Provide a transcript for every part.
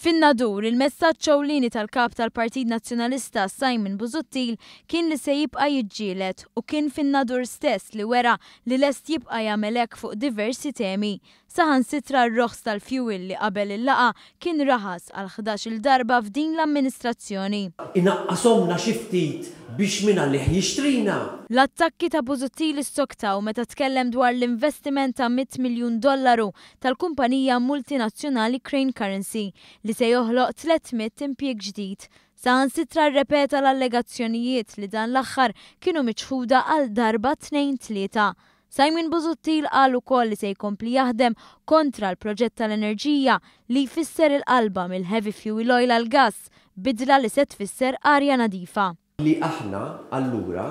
Fin-nadur, il-messaġġ ewlieni tal-kap tal-Partit Nazzjonalista Simon Busuttil kien li se jibqa' jiġġieled u kien fin-nadur stess li wera li lest jibqa' jagħmel hekk fuq diversi temi. Saħansitra r-roħs tal-fuel li qabel il-laqa kien raħas għal 11-il darba f'din l-amministrazzjoni. Inaqqashomna xi ftit biex min għalih jixtrina. L-attakki ta' Busuttil issoktaw meta tkellem dwar l-investiment ta' $100 miljun tal-kumpanija multinazzjonali Crane Currency li se joħloq 300 impjieg ġdid. Saħansitra rrepeta l-allegazzjonijiet li dan l-aħħar kienu miċħuda għal darba 2-3. Simon Busuttil qal ukoll li se jkompli jaħdem kontra l-proġett tal-enerġija li jfisser il-qalba mill-heavy fuel oil għal gass, bidla li se tfisser arja nadifa. Li aħna allura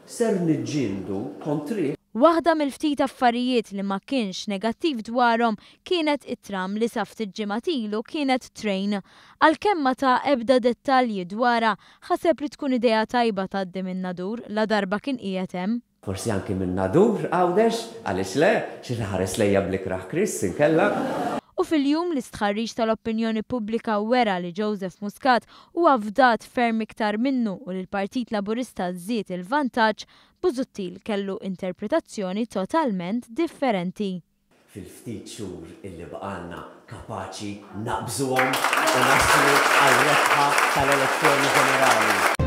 ser niġġieldu kontri. Waħda mill-ftit affarijiet li ma kienx negattiv dwarhom kienet it-tram li sa ftit ġimgħat ilu kienet train. Għalkemm ma ta' ebda dettalji dwarha ħaseb li tkun idea tajba tgħaddi min-nadur la darba kien qiegħed hemm. Forsi anki min-nadur għawdex, għaliex le, xi ħares lejja bl-ikraħ Chris inkella. U fil-jum li stħarriġ tal-opinjoni pubblika wera li Joseph Muscat huwa fdat ferm iktar minnu u li l-Partit Laburista żied il-vantaġġ, Busuttil kellu interpretazzjoni totalment differenti. Fil-ftit xhur illi baqalna kapaċi naqbżuhom u naslu għal-rebħa tal-elezzjoni ġenerali.